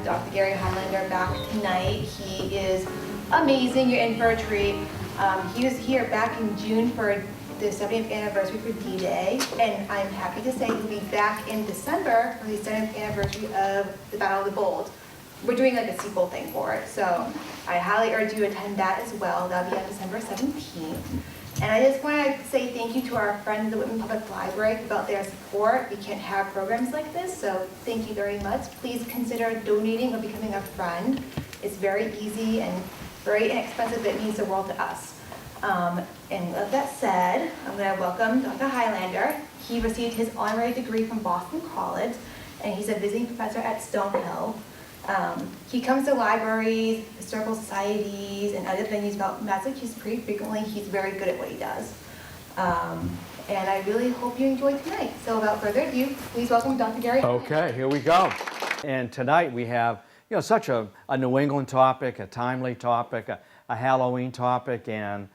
have Dr. Gary Hylander back tonight. He is amazing. You're in for a treat. He was here back in June for the 70th anniversary for D-Day, and I'm happy to say he'll be back in December for the 70th anniversary of the Battle of the Bulge. We're doing like a sequel thing for it, so I highly urge you to attend that as well. That'll be on December 17th. And I just want to say thank you to our friends at the Whitman Public Library about their support. We can't have programs like this, so thank you very much. Please consider donating or becoming a friend. It's very easy and very inexpensive. It means the world to us. And with that said, I'm going to welcome Dr. Hylander. He received his honorary degree from Boston College, and he's a visiting professor at Stonehill. He comes to libraries, historical societies, and other venues about Massachusetts pretty frequently. He's very good at what he does. And I really hope you enjoy tonight. So without further ado, please welcome Dr. Gary Hylander. Okay, here we go. And tonight we have, such a New England topic, a timely topic, a Halloween topic, and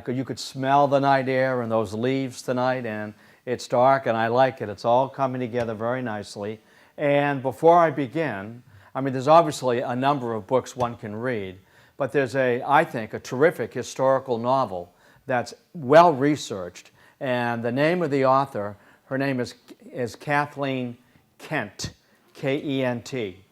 you could smell the night air and those leaves tonight, and it's dark, and I like it. It's all coming together very nicely. And before I begin, there's obviously a number of books one can read, but there's I think, a terrific historical novel that's well researched, and the name of the author, her name is Kathleen Kent, K-E-N-T.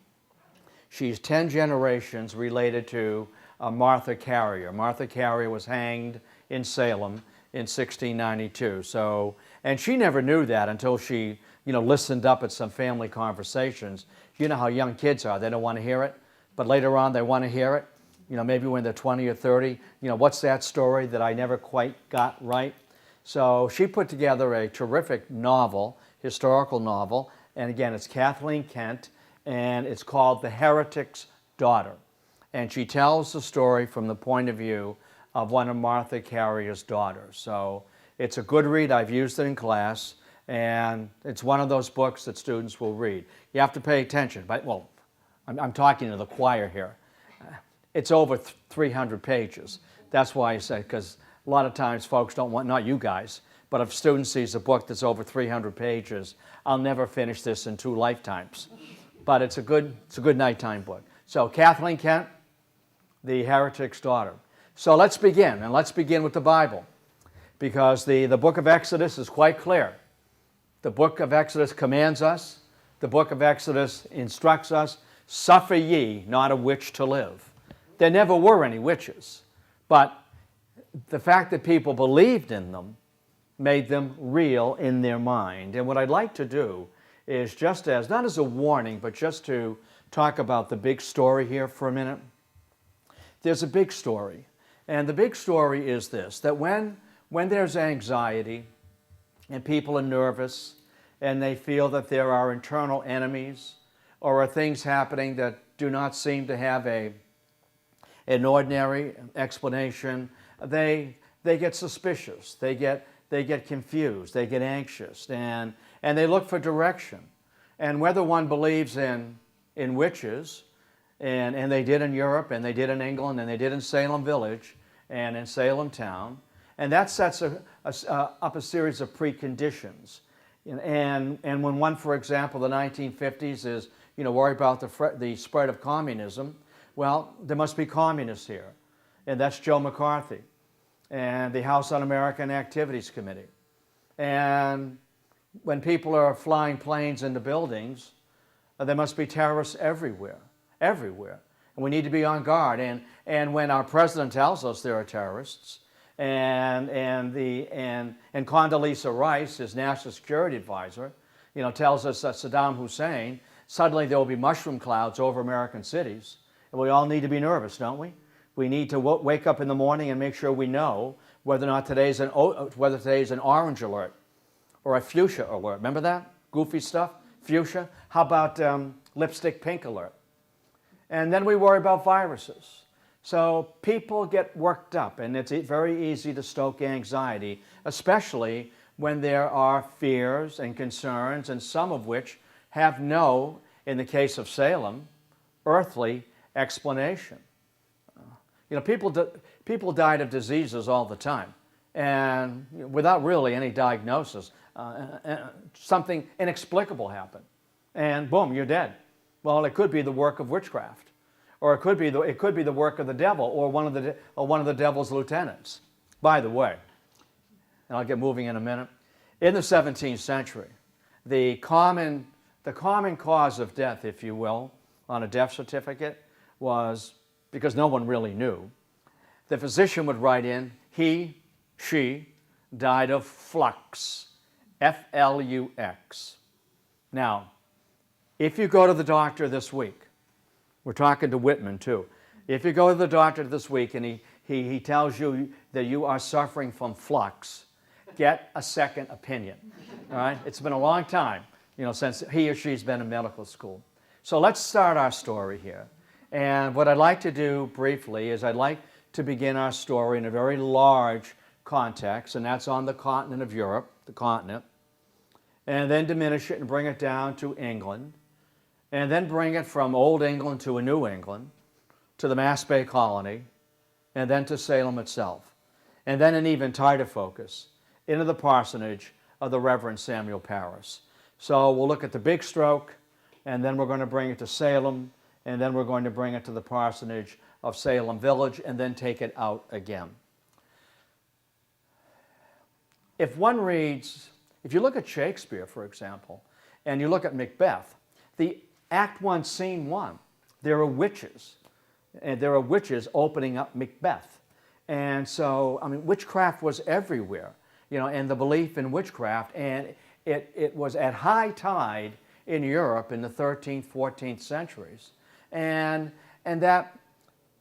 She's 10 generations related to Martha Carrier. Martha Carrier was hanged in Salem in 1692. And she never knew that until she, listened up at some family conversations. You know how young kids are; they don't want to hear it, but later on they want to hear it. Maybe when they're 20 or 30. What's that story that I never quite got right? So she put together a terrific novel, historical novel, and again, it's Kathleen Kent, and it's called The Heretic's Daughter. And she tells the story from the point of view of one of Martha Carrier's daughters. So it's a good read. I've used it in class, and it's one of those books that students will read. You have to pay attention. I'm talking to the choir here. It's over 300 pages. That's why I say, because a lot of times folks don't want, not you guys, but if a student sees a book that's over 300 pages, I'll never finish this in 2 lifetimes. But it's a good nighttime book. So Kathleen Kent, The Heretic's Daughter. So let's begin, and let's begin with the Bible, because the book of Exodus is quite clear. The book of Exodus commands us, the book of Exodus instructs us, suffer ye not a witch to live. There never were any witches, but the fact that people believed in them made them real in their mind. And what I'd like to do is just as, not as a warning, but just to talk about the big story here for a minute. There's a big story, and the big story is this, that when there's anxiety and people are nervous and they feel that there are internal enemies or are things happening that do not seem to have an ordinary explanation, they get suspicious, they get confused, they get anxious, and they look for direction. And whether one believes in witches, and they did in Europe, and they did in England, and they did in Salem Village, and in Salem Town, and that sets up a series of preconditions. And when one, for example, the 1950s is, worried about the spread of communism, well, there must be communists here, and that's Joe McCarthy and the House Un-American Activities Committee. And when people are flying planes into buildings, there must be terrorists everywhere. And we need to be on guard. And when our president tells us there are terrorists, and Condoleezza Rice, his national security advisor, tells us that Saddam Hussein, suddenly there will be mushroom clouds over American cities, and we all need to be nervous, don't we? We need to wake up in the morning and make sure we know whether or not today's an orange alert or a fuchsia alert. Remember that? Goofy stuff? Fuchsia? How about lipstick pink alert? And then we worry about viruses. So people get worked up, and it's very easy to stoke anxiety, especially when there are fears and concerns, and some of which have no, in the case of Salem, earthly explanation. People died of diseases all the time, and without really any diagnosis, something inexplicable happened, and boom, you're dead. Well, it could be the work of witchcraft, or it could be the work of the devil, or one of the devil's lieutenants. By the way, and I'll get moving in a minute, in the 17th century, the common cause of death, if you will, on a death certificate was, because no one really knew, the physician would write in, he, she died of flux, F-L-U-X. Now, if you go to the doctor this week, we're talking to Whitman too, if you go to the doctor this week and he tells you that you are suffering from flux, get a second opinion, all right? It's been a long time, since he or she's been in medical school. So let's start our story here. And what I'd like to do briefly is I'd like to begin our story in a very large context, and that's on the continent of Europe, the continent, and then diminish it and bring it down to England, and then bring it from Old England to a New England, to the Mass Bay Colony, and then to Salem itself, and then an even tighter focus into the parsonage of the Reverend Samuel Parris. So we'll look at the big stroke, and then we're going to bring it to Salem, and then we're going to bring it to the parsonage of Salem Village, and then take it out again. If one reads, if you look at Shakespeare, for example, and you look at Macbeth, the Act 1, Scene 1, there are witches, and there are witches opening up Macbeth. And so, witchcraft was everywhere, and the belief in witchcraft, and it was at high tide in Europe in the 13th, 14th centuries. And that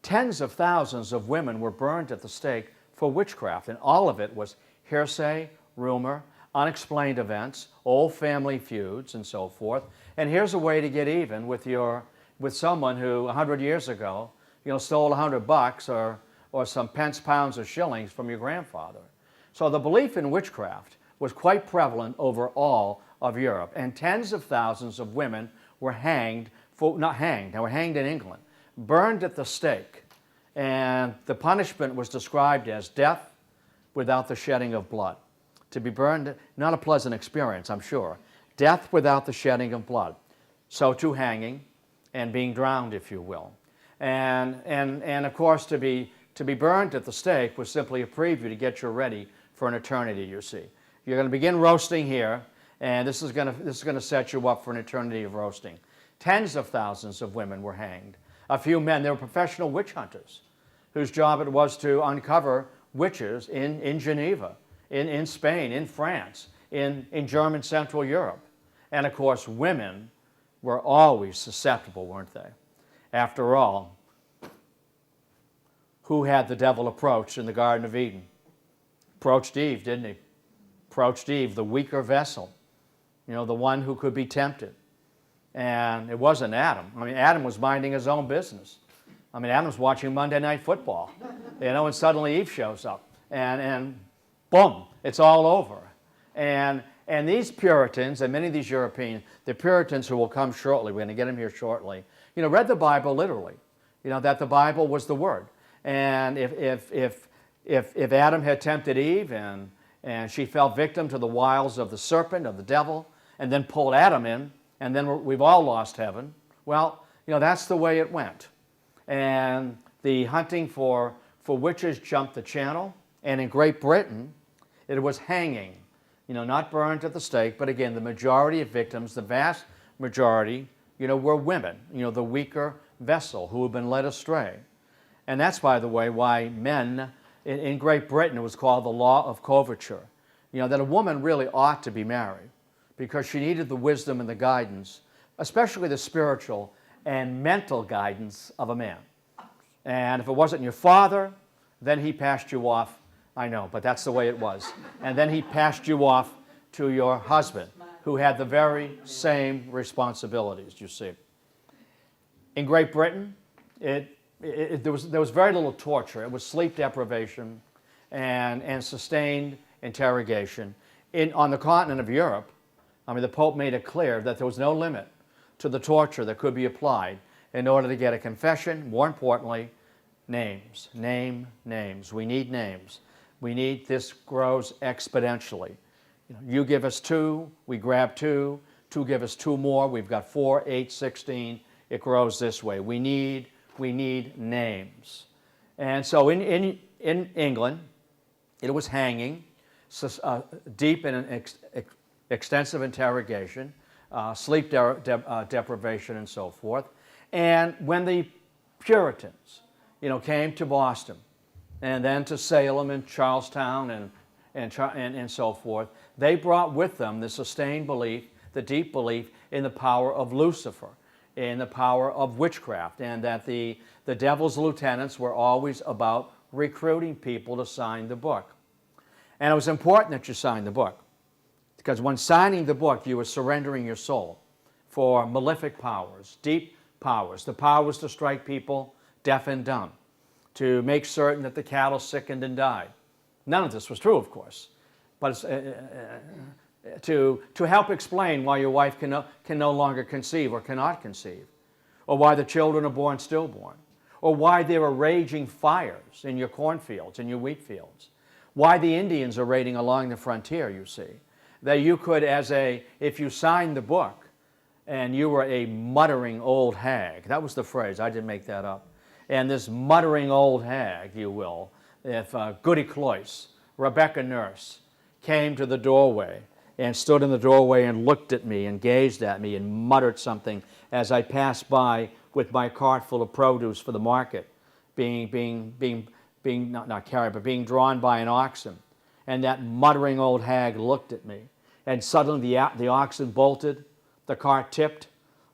tens of thousands of women were burned at the stake for witchcraft, and all of it was hearsay, rumor, unexplained events, old family feuds, and so forth. And here's a way to get even with someone who 100 years ago, stole $100 or some pence, pounds, or shillings from your grandfather. So the belief in witchcraft was quite prevalent over all of Europe, and tens of thousands of women were hanged, they were hanged in England, burned at the stake, and the punishment was described as death without the shedding of blood. To be burned, not a pleasant experience, I'm sure. Death without the shedding of blood. So too hanging and being drowned, if you will. And of course, to be burned at the stake was simply a preview to get you ready for an eternity, you see. You're going to begin roasting here, and this is going to set you up for an eternity of roasting. Tens of thousands of women were hanged. A few men, they were professional witch hunters, whose job it was to uncover witches in Geneva, in Spain, in France, in German Central Europe. And of course, women were always susceptible, weren't they? After all, who had the devil approached in the Garden of Eden? Approached Eve, didn't he? Approached Eve, the weaker vessel, the one who could be tempted. And it wasn't Adam. Adam was minding his own business. Adam's watching Monday Night Football, and suddenly Eve shows up, and boom, it's all over. And these Puritans, and many of these Europeans, the Puritans who will come shortly, we're going to get them here shortly, read the Bible literally, that the Bible was the Word. And if Adam had tempted Eve and she fell victim to the wiles of the serpent, of the devil, and then pulled Adam in, and then we've all lost heaven, well, that's the way it went. And the hunting for witches jumped the channel, and in Great Britain, it was hanging, not burned at the stake, but again, the majority of victims, the vast majority, were women, the weaker vessel who had been led astray. And that's, by the way, why men in Great Britain, it was called the law of coverture, that a woman really ought to be married because she needed the wisdom and the guidance, especially the spiritual and mental guidance of a man. And if it wasn't your father, then he passed you off. I know, but that's the way it was. And then he passed you off to your husband, who had the very same responsibilities, you see. In Great Britain, there was very little torture. It was sleep deprivation and sustained interrogation. On the continent of Europe, the Pope made it clear that there was no limit to the torture that could be applied in order to get a confession. More importantly, names. Names. We need names. This grows exponentially. You give us 2, we grab 2. 2 give us 2 more. We've got 4, 8, 16. it grows this way. We need names. And so in England, it was hanging, deep in an extensive interrogation, sleep deprivation, and so forth. And when the Puritans, came to Boston, and then to Salem and Charlestown and so forth, they brought with them the sustained belief, the deep belief in the power of Lucifer, in the power of witchcraft, and that the devil's lieutenants were always about recruiting people to sign the book. And it was important that you sign the book, because when signing the book, you were surrendering your soul for malefic powers, deep powers, the powers to strike people deaf and dumb, to make certain that the cattle sickened and died. None of this was true, of course, but to help explain why your wife can no longer conceive or cannot conceive, or why the children are born stillborn, or why there are raging fires in your cornfields, in your wheat fields, why the Indians are raiding along the frontier, you see. That you could, if you signed the book and you were a muttering old hag, that was the phrase, I didn't make that up, and this muttering old hag, you will, if Goody Cloyce, Rebecca Nurse, came to the doorway and stood in the doorway and looked at me and gazed at me and muttered something as I passed by with my cart full of produce for the market, being not carried, but being drawn by an oxen. And that muttering old hag looked at me. And suddenly the oxen bolted, the cart tipped,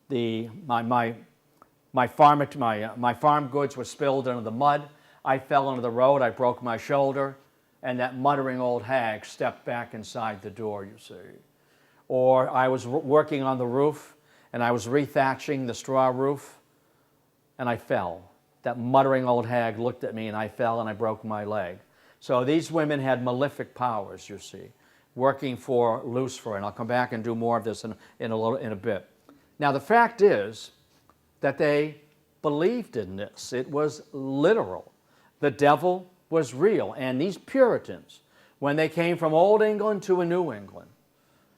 my farm goods were spilled into the mud. I fell into the road, I broke my shoulder, and that muttering old hag stepped back inside the door, you see. Or I was working on the roof, and I was rethatching the straw roof, and I fell. That muttering old hag looked at me, and I fell, and I broke my leg. So these women had malefic powers, you see, working for Lucifer, and I'll come back and do more of this in a bit. Now, the fact is that they believed in this. It was literal. The devil was real. And these Puritans, when they came from Old England to a New England,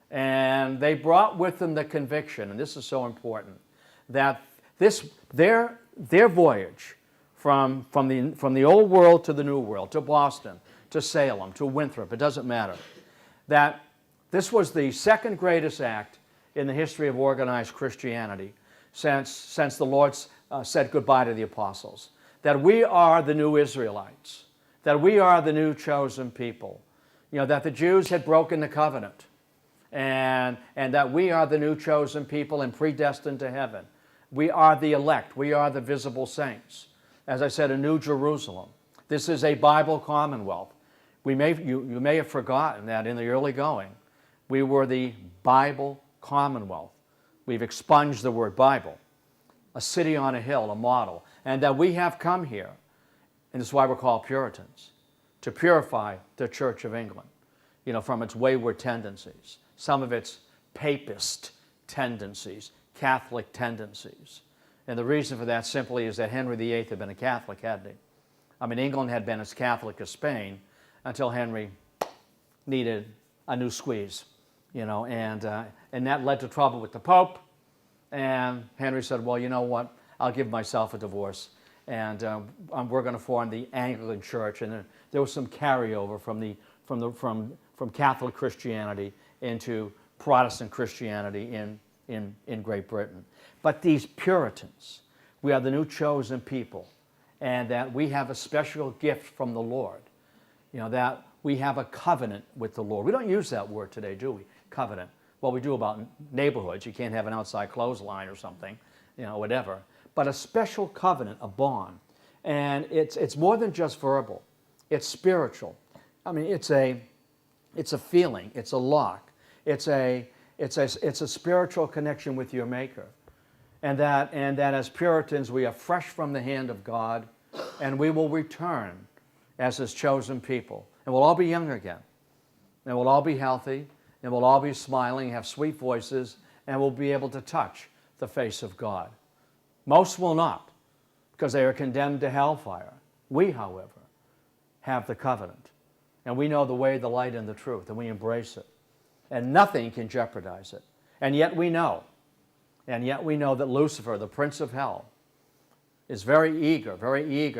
and they brought with them the conviction, and this is so important, that their voyage from the old world to the new world, to Boston, to Salem, to Winthrop, it doesn't matter, that this was the second greatest act in the history of organized Christianity since the Lord said goodbye to the apostles. That we are the new Israelites, that we are the new chosen people, that the Jews had broken the covenant, and that we are the new chosen people and predestined to heaven. We are the elect. We are the visible saints. As I said, a new Jerusalem. This is a Bible commonwealth. You may have forgotten that in the early going, we were the Bible commonwealth. We've expunged the word Bible, a city on a hill, a model, and that we have come here, and this is why we're called Puritans, to purify the Church of England, from its wayward tendencies, some of its papist tendencies, Catholic tendencies. And the reason for that simply is that Henry VIII had been a Catholic, hadn't he? I mean, England had been as Catholic as Spain until Henry needed a new squeeze, and that led to trouble with the Pope. And Henry said, well, you know what? I'll give myself a divorce, and we're going to form the Anglican Church. And there was some carryover from Catholic Christianity into Protestant Christianity in Great Britain. But these Puritans, we are the new chosen people, and that we have a special gift from the Lord, that we have a covenant with the Lord. We don't use that word today, do we? Covenant. Well, we do about neighborhoods. You can't have an outside clothesline or something, whatever. But a special covenant, a bond. And it's more than just verbal. It's spiritual. I mean, it's a feeling. It's a lock. It's a spiritual connection with your Maker. And that as Puritans, we are fresh from the hand of God, and we will return as His chosen people. And we'll all be young again. And we'll all be healthy. And we'll all be smiling, have sweet voices, and we'll be able to touch the face of God. Most will not, because they are condemned to hellfire. We, however, have the covenant, and we know the way, the light, and the truth, and we embrace it. And nothing can jeopardize it. And yet we know And yet we know that Lucifer, the prince of hell, is very eager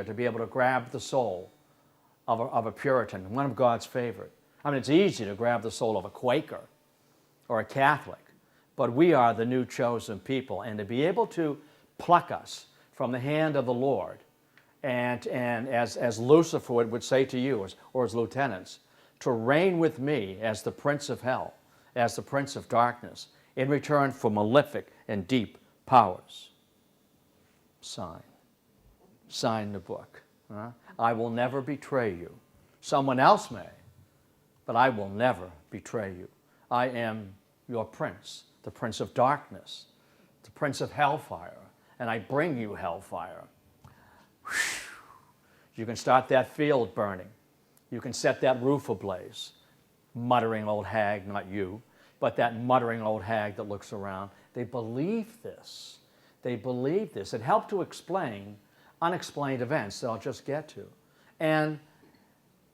to be able to grab the soul of a Puritan, one of God's favorite. I mean, it's easy to grab the soul of a Quaker or a Catholic, but we are the new chosen people, and to be able to pluck us from the hand of the Lord, and as Lucifer would say to you, or his lieutenants, to reign with me as the prince of hell, as the prince of darkness, in return for malefic and deep powers. Sign the book. I will never betray you. Someone else may, but I will never betray you. I am your prince, the prince of darkness, the prince of hellfire, and I bring you hellfire. You can start that field burning. You can set that roof ablaze. Muttering old hag, not you, but that muttering old hag that looks around. They believe this. They believe this. It helped to explain unexplained events that I'll just get to. And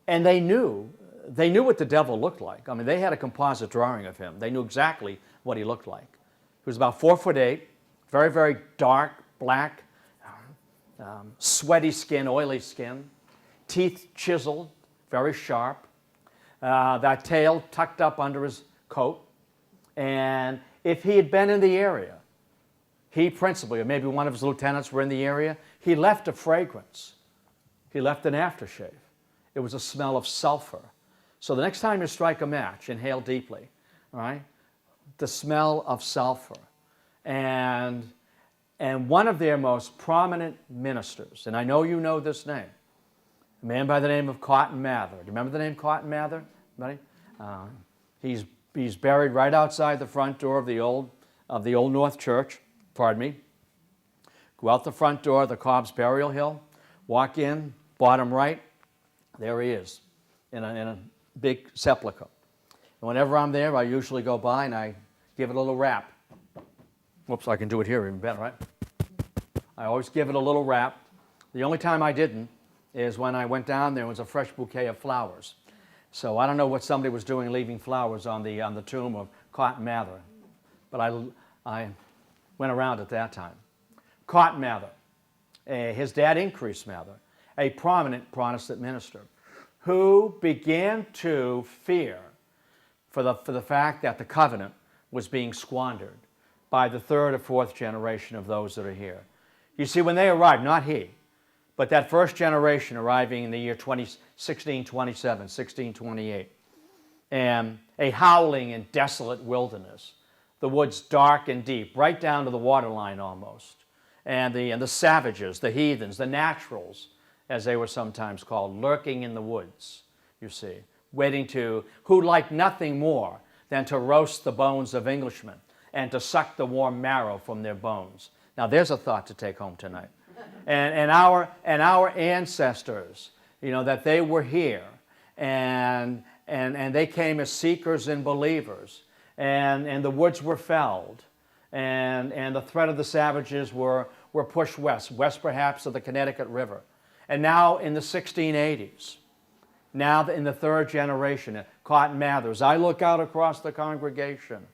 they knew what the devil looked like. I mean, they had a composite drawing of him. They knew exactly what he looked like. He was about 4'8", very, very dark, black, sweaty skin, oily skin, teeth chiseled, very sharp, that tail tucked up under his coat. And if he had been in the area, he principally, or maybe one of his lieutenants were in the area, he left a fragrance. He left an aftershave. It was a smell of sulfur. So the next time you strike a match, inhale deeply, all right? The smell of sulfur. And one of their most prominent ministers, and I know you know this name, a man by the name of Cotton Mather. Do you remember the name Cotton Mather? Anybody? He's buried right outside the front door of the Old North Church. Pardon me. Go out the front door of the Cobb's Burial Hill, walk in, bottom right, there he is, in a big sepulcher. And whenever I'm there, I usually go by and I give it a little rap. Whoops, I can do it here even better, right? I always give it a little rap. The only time I didn't is when I went down there, was a fresh bouquet of flowers. So I don't know what somebody was doing leaving flowers on the tomb of Cotton Mather, but I went around at that time. Cotton Mather, his dad Increase Mather, a prominent Protestant minister, who began to fear for the fact that the covenant was being squandered by the third or fourth generation of those that are here. You see, when they arrived, not he, but that first generation arriving in the year 1627, 1628, and a howling and desolate wilderness, the woods dark and deep, right down to the waterline almost, and the savages, the heathens, the naturals, as they were sometimes called, lurking in the woods, you see, who liked nothing more than to roast the bones of Englishmen and to suck the warm marrow from their bones. Now there's a thought to take home tonight. And our ancestors, you know, that they were here, and they came as seekers and believers, and the woods were felled, and the threat of the savages were pushed west perhaps of the Connecticut River. And now in the 1680s, now in the third generation, Cotton Mather, as I look out across the congregation,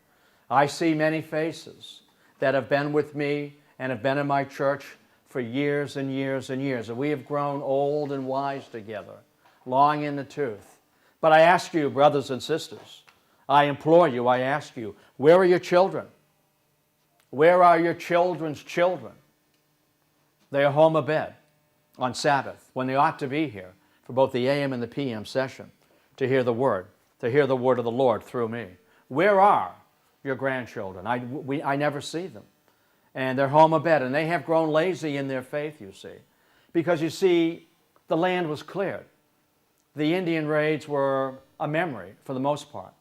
I see many faces that have been with me and have been in my church for years and years and years. And we have grown old and wise together, long in the tooth. But I ask you, brothers and sisters, I implore you, I ask you, where are your children? Where are your children's children? They are home abed on Sabbath, when they ought to be here for both the AM and the PM session to hear the word of the Lord through me. Where are your grandchildren? I never see them. And they're home abed, and they have grown lazy in their faith, you see. Because, you see, the land was cleared. The Indian raids were a memory, for the most part.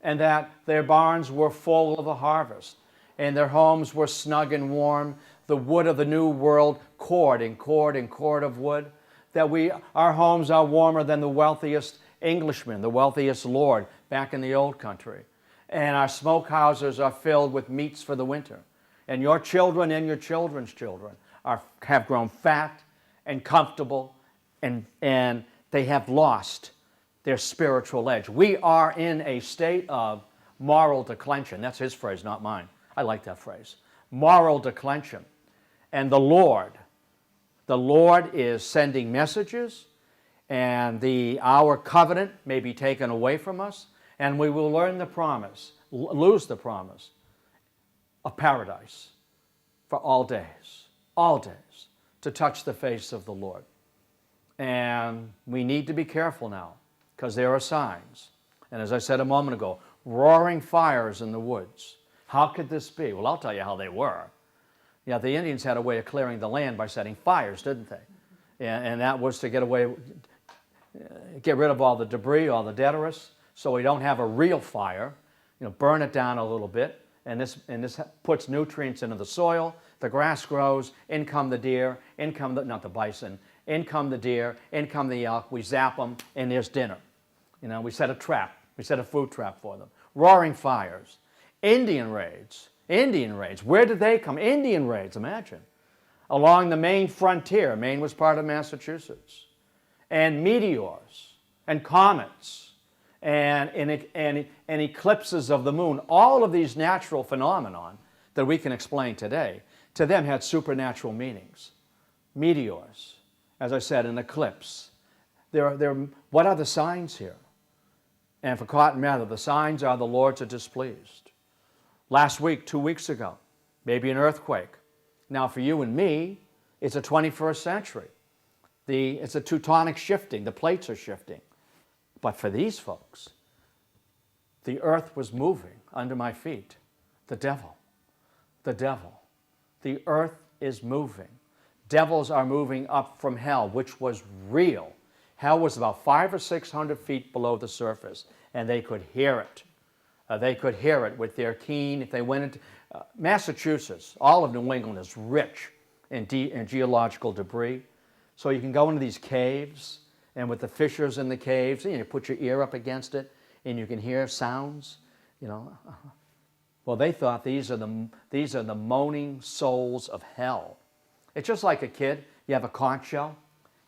And that their barns were full of a harvest, and their homes were snug and warm, the wood of the New World, cord and cord and cord of wood, that our homes are warmer than the wealthiest Englishman, the wealthiest lord back in the old country. And our smokehouses are filled with meats for the winter. And your children and your children's children have grown fat and comfortable, and they have lost their spiritual edge. We are in a state of moral declension. That's his phrase, not mine. I like that phrase. Moral declension. And the Lord is sending messages, and our covenant may be taken away from us, and we will lose the promise of paradise for all days, to touch the face of the Lord. And we need to be careful now, because there are signs. And as I said a moment ago, roaring fires in the woods. How could this be? Well, I'll tell you how they were. Yeah, the Indians had a way of clearing the land by setting fires, didn't they? And that was to get rid of all the debris, all the detritus, so we don't have a real fire. Burn it down a little bit, and this puts nutrients into the soil. The grass grows. In come the deer. Not the bison. In come the deer. In come the elk. We zap them, and there's dinner. We set a trap. We set a food trap for them. Roaring fires. Indian raids. Where did they come? Indian raids, imagine. Along the Maine frontier. Maine was part of Massachusetts. And meteors and comets and eclipses of the moon. All of these natural phenomenon that we can explain today, to them had supernatural meanings. Meteors, as I said, an eclipse. What are the signs here? And for Cotton Mather, the signs are the Lords are displeased. Last week, 2 weeks ago, maybe an earthquake. Now for you and me, it's a 21st century. It's a tectonic shifting. The plates are shifting. But for these folks, the earth was moving under my feet. The devil. The earth is moving. Devils are moving up from hell, which was real. Hell was about 500 or 600 feet below the surface, and they could hear it. They could hear it with their keen. If they went into Massachusetts, all of New England is rich in geological debris. So you can go into these caves, and with the fissures in the caves, you put your ear up against it, and you can hear sounds. Well, they thought these are the moaning souls of hell. It's just like a kid. You have a conch shell.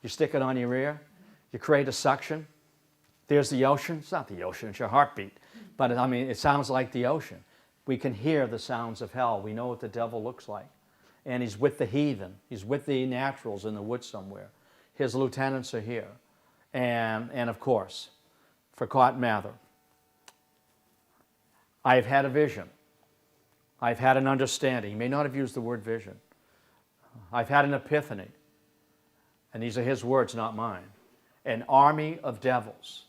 You stick it on your ear. You create a suction. There's the ocean. It's not the ocean. It's your heartbeat. But it sounds like the ocean. We can hear the sounds of hell. We know what the devil looks like. And he's with the heathen. He's with the naturals in the woods somewhere. His lieutenants are here. And of course, for Cotton Mather, I've had a vision. I've had an understanding. He may not have used the word vision. I've had an epiphany. And these are his words, not mine. An army of devils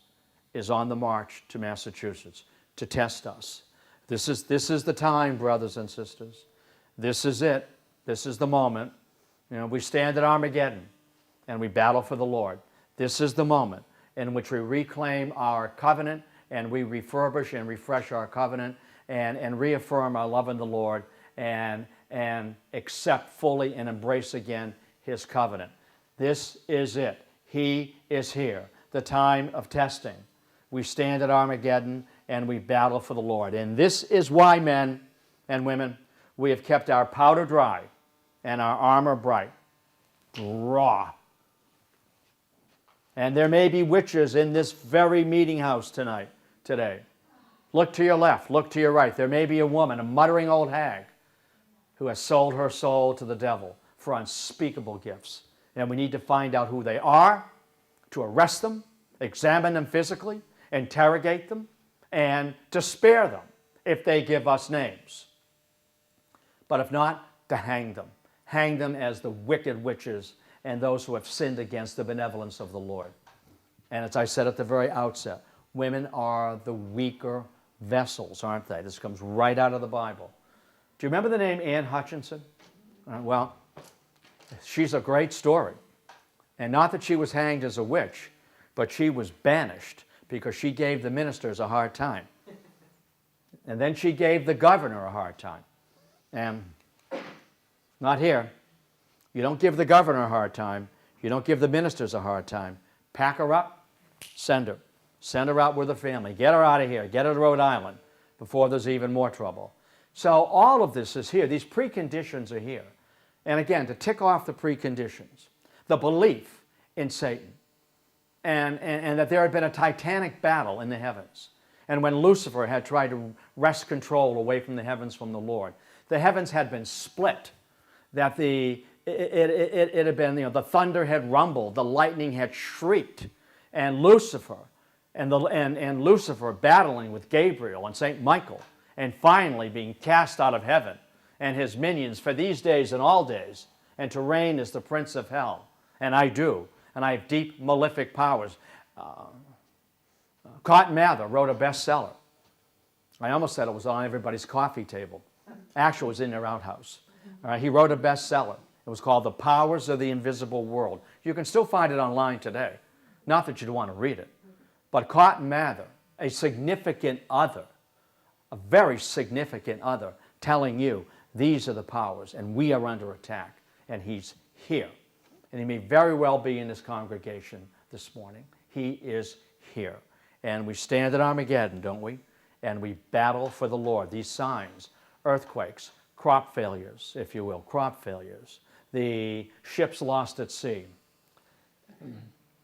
is on the march to Massachusetts to test us. This is the time, brothers and sisters. This is it. This is the moment. We stand at Armageddon and we battle for the Lord. This is the moment in which we reclaim our covenant and we refurbish and refresh our covenant and reaffirm our love in the Lord and accept fully and embrace again his covenant. This is it. He is here. The time of testing. We stand at Armageddon and we battle for the Lord. And this is why, men and women, we have kept our powder dry and our armor bright. Raw. And there may be witches in this very meeting house today. Look to your left, look to your right. There may be a woman, a muttering old hag, who has sold her soul to the devil for unspeakable gifts. And we need to find out who they are, to arrest them, examine them physically, interrogate them, and to spare them if they give us names. But if not, to hang them. Hang them as the wicked witches and those who have sinned against the benevolence of the Lord. And as I said at the very outset, women are the weaker vessels, aren't they? This comes right out of the Bible. Do you remember the name Anne Hutchinson? Well, she's a great story. And not that she was hanged as a witch, but she was banished because she gave the ministers a hard time. And then she gave the governor a hard time. And not here. You don't give the governor a hard time. You don't give the ministers a hard time. Pack her up, send her. Send her out with her family. Get her out of here. Get her to Rhode Island before there's even more trouble. So all of this is here. These preconditions are here. And again, to tick off the preconditions, the belief in Satan, and that there had been a titanic battle in the heavens. And when Lucifer had tried to wrest control away from the heavens from the Lord, The heavens had been split, that it had been, the thunder had rumbled, the lightning had shrieked, and Lucifer, and Lucifer battling with Gabriel and St. Michael, and finally being cast out of heaven, and his minions for these days and all days, and to reign as the prince of hell. And I do, and I have deep malefic powers. Cotton Mather wrote a bestseller. I almost said it was on everybody's coffee table. Actually, it was in their outhouse. He wrote a bestseller. It was called The Powers of the Invisible World. You can still find it online today. Not that you'd want to read it. But Cotton Mather, a significant other, a very significant other, telling you these are the powers and we are under attack, and he's here. And he may very well be in this congregation this morning. He is here. And we stand at Armageddon, don't we? And we battle for the Lord. These signs, earthquakes, crop failures, if you will, crop failures, the ships lost at sea,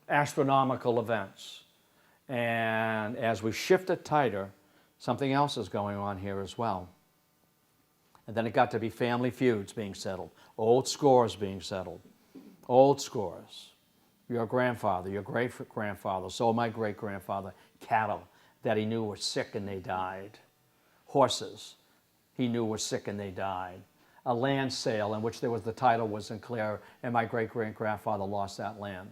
astronomical events. And as we shift it tighter, something else is going on here as well. And then it got to be family feuds being settled, old scores being settled, old scores. Your grandfather, your great-grandfather, so my great-grandfather, cattle that he knew were sick and they died. Horses he knew were sick and they died. A land sale in which the title wasn't clear, and my great-great-grandfather lost that land.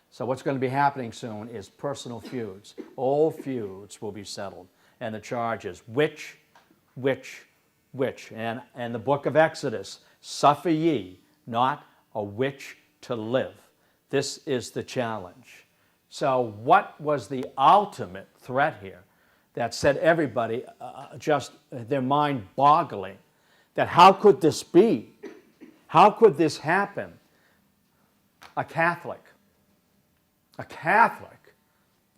So what's going to be happening soon is personal feuds. Old feuds will be settled. And the charge is witch, witch, witch. And the book of Exodus, suffer ye not a witch to live. This is the challenge. So what was the ultimate threat here that set everybody just their mind boggling? That how could this be? How could this happen? A Catholic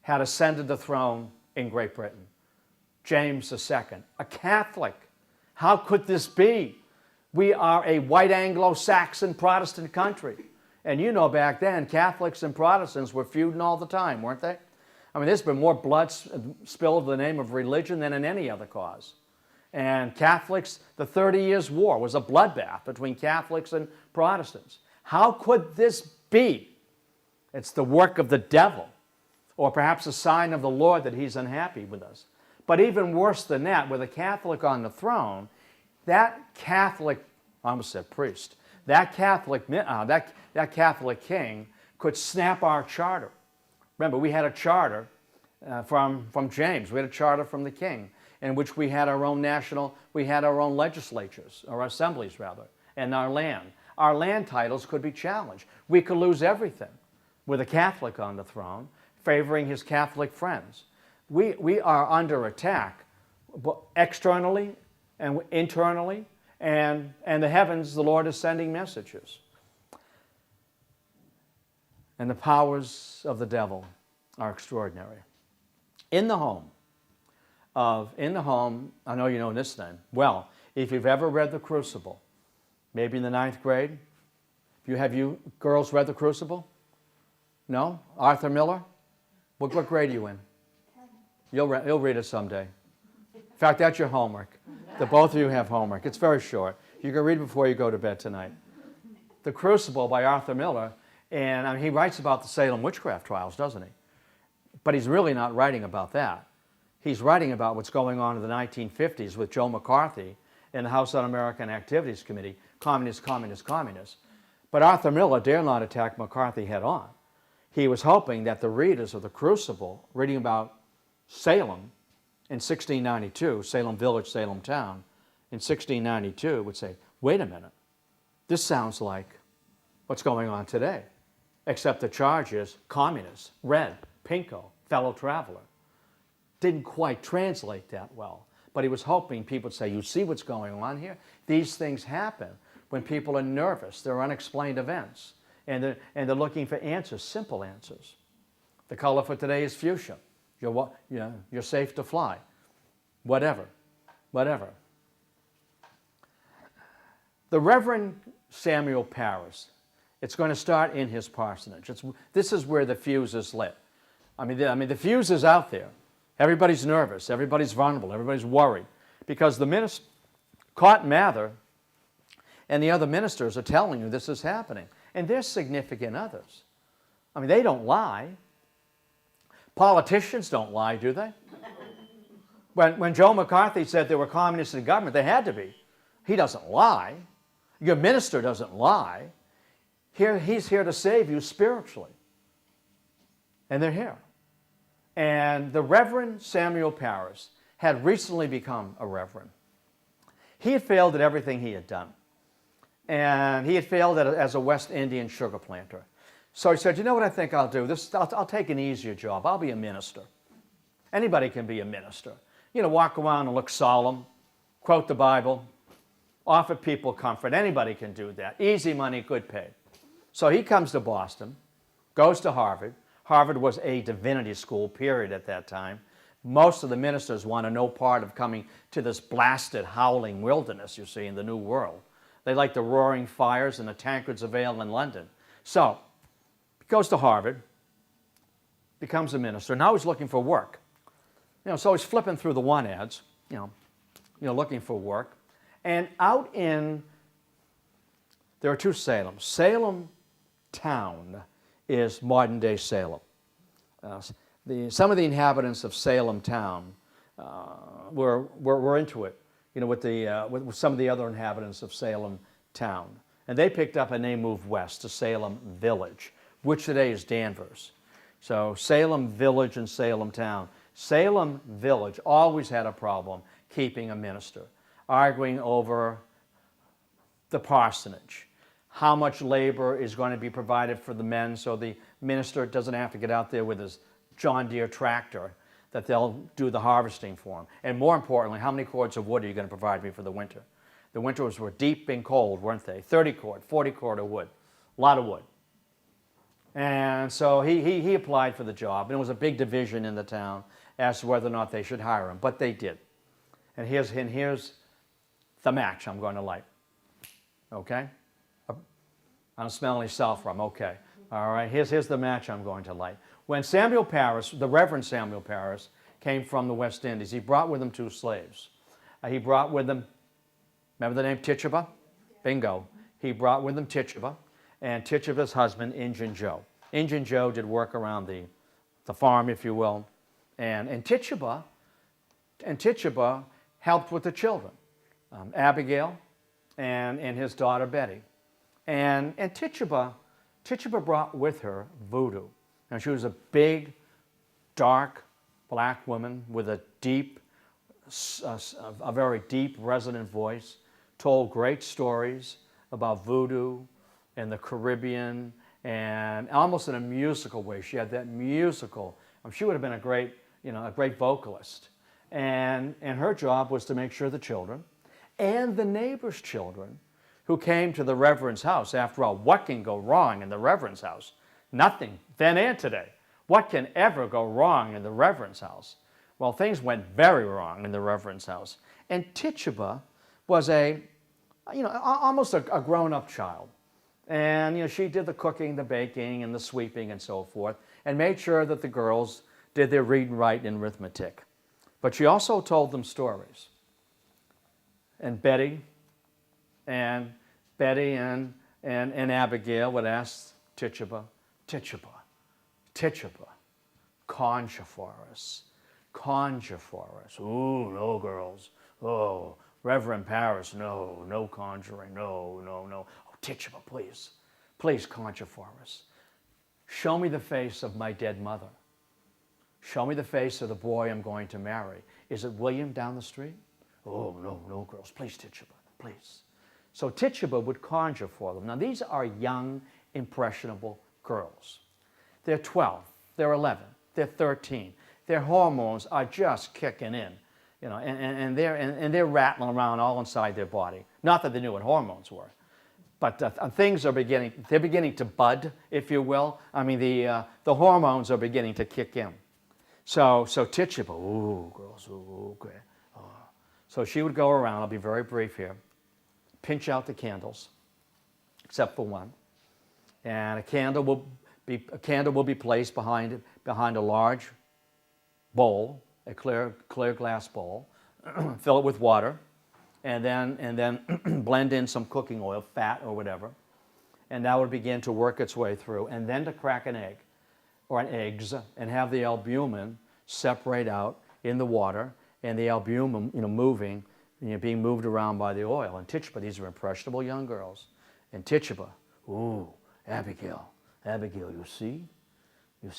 had ascended the throne in Great Britain. James II, a Catholic. How could this be? We are a white Anglo-Saxon Protestant country. And you know back then, Catholics and Protestants were feuding all the time, weren't they? I mean, there's been more blood spilled in the name of religion than in any other cause. And Catholics, the 30 Years' War was a bloodbath between Catholics and Protestants. How could this be? It's the work of the devil, or perhaps a sign of the Lord that he's unhappy with us. But even worse than that, with a Catholic on the throne, that Catholic, I almost said priest, that Catholic king could snap our charter. Remember, we had a charter from James. We had a charter from the king in which we had our own legislatures, or assemblies rather, and our land. Our land titles could be challenged. We could lose everything with a Catholic on the throne, favoring his Catholic friends. We are under attack externally and internally, and the heavens, the Lord is sending messages. And the powers of the devil are extraordinary. In the home, I know you know this name. Well, if you've ever read The Crucible, maybe in the 9th grade, have you girls read The Crucible? No? Arthur Miller? What grade are you in? 10. You'll read it someday. In fact, that's your homework. The both of you have homework. It's very short. You can read it before you go to bed tonight. The Crucible by Arthur Miller, and he writes about the Salem Witchcraft Trials, doesn't he? But he's really not writing about that. He's writing about what's going on in the 1950s with Joe McCarthy in the House Un-American Activities Committee, communists, communists, communists. But Arthur Miller dare not attack McCarthy head on. He was hoping that the readers of The Crucible, reading about Salem in 1692, Salem village, Salem town, in 1692, would say, wait a minute, this sounds like what's going on today, except the charge is communist, red, pinko, fellow traveler. Didn't quite translate that well, but he was hoping people would say, you see what's going on here? These things happen when people are nervous. They're unexplained events, and they're looking for answers, simple answers. The color for today is fuchsia. You're safe to fly. Whatever. The Reverend Samuel Parris, it's going to start in his parsonage. This is where the fuse is lit. I mean, the fuse is out there. Everybody's nervous. Everybody's vulnerable. Everybody's worried. Because the minister, Cotton Mather, and the other ministers are telling you this is happening. And they're significant others. I mean, they don't lie. Politicians don't lie, do they? When Joe McCarthy said there were communists in government, they had to be. He doesn't lie. Your minister doesn't lie. He's here to save you spiritually. And they're here. And the Reverend Samuel Parris had recently become a reverend. He had failed at everything he had done. And he had failed as a West Indian sugar planter. So he said, you know what I think I'll do? I'll take an easier job. I'll be a minister. Anybody can be a minister. You know, walk around and look solemn, quote the Bible, offer people comfort. Anybody can do that. Easy money, good pay. So he comes to Boston, goes to Harvard. Harvard was a divinity school, period, at that time. Most of the ministers wanted no part of coming to this blasted, howling wilderness, you see, in the New World. They like the roaring fires and the tankards of ale in London. So he goes to Harvard, becomes a minister. Now he's looking for work. You know, so he's flipping through the want ads, you know, looking for work. And out in, there are two Salems. Salem town is modern-day Salem. Some of the inhabitants of Salem town were into it, you know, with some of the other inhabitants of Salem town. And they picked up and they moved west to Salem Village, which today is Danvers. So Salem Village and Salem town. Salem Village always had a problem keeping a minister, arguing over the parsonage, how much labor is going to be provided for the men so the minister doesn't have to get out there with his John Deere tractor, that they'll do the harvesting for him. And more importantly, how many cords of wood are you going to provide me for the winter? The winters were deep and cold, weren't they? 30 cord, 40 cord of wood, a lot of wood. And so he applied for the job, and it was a big division in the town as to whether or not they should hire him, but they did. And here's the match I'm going to light, okay? I don't smell any sulfur, I'm okay. All right, here's the match I'm going to light. When Samuel Parris, the Reverend Samuel Parris, came from the West Indies, he brought with him two slaves. He brought with him, remember the name Tituba? Bingo. He brought with him Tituba, and Tituba's husband, Injun Joe. Injun Joe did work around the farm, if you will, and Tituba helped with the children, Abigail and his daughter Betty. And Tituba brought with her voodoo. Now she was a big, dark, black woman with a very deep, resonant voice, told great stories about voodoo and the Caribbean, and almost in a musical way. She had that musical. She would have been a great vocalist. And her job was to make sure the children and the neighbors' children who came to the Reverend's house. After all, what can go wrong in the Reverend's house? Nothing, then and today. What can ever go wrong in the Reverend's house? Well, things went very wrong in the Reverend's house. And Tituba was almost a grown-up child. And, she did the cooking, the baking, and the sweeping, and so forth, and made sure that the girls did their read and write and arithmetic. But she also told them stories. And Betty and Abigail would ask Tituba, conjure for us. Ooh, no, girls. Oh, Reverend Parris, no conjuring, no. Oh, Tituba, please conjure for us. Show me the face of my dead mother. Show me the face of the boy I'm going to marry. Is it William down the street? Oh, no, girls. Please, Tituba, please. So Tituba would conjure for them. Now, these are young, impressionable girls. They're 12, they're 11, they're 13. Their hormones are just kicking in, and they're rattling around all inside their body. Not that they knew what hormones were, but things are beginning to bud, if you will. I mean, the hormones are beginning to kick in. So Tituba, ooh, girls, ooh, okay. Oh. So she would go around, I'll be very brief here, pinch out the candles, except for one, and a candle will be placed behind a large bowl, a clear glass bowl, fill it with water, and then blend in some cooking oil, fat or whatever, and that would begin to work its way through, and then to crack an egg or an eggs and have the albumin separate out in the water, and the albumin, moving, being moved around by the oil. And Tituba, these are impressionable young girls. And Tituba, ooh, Abigail, you see? You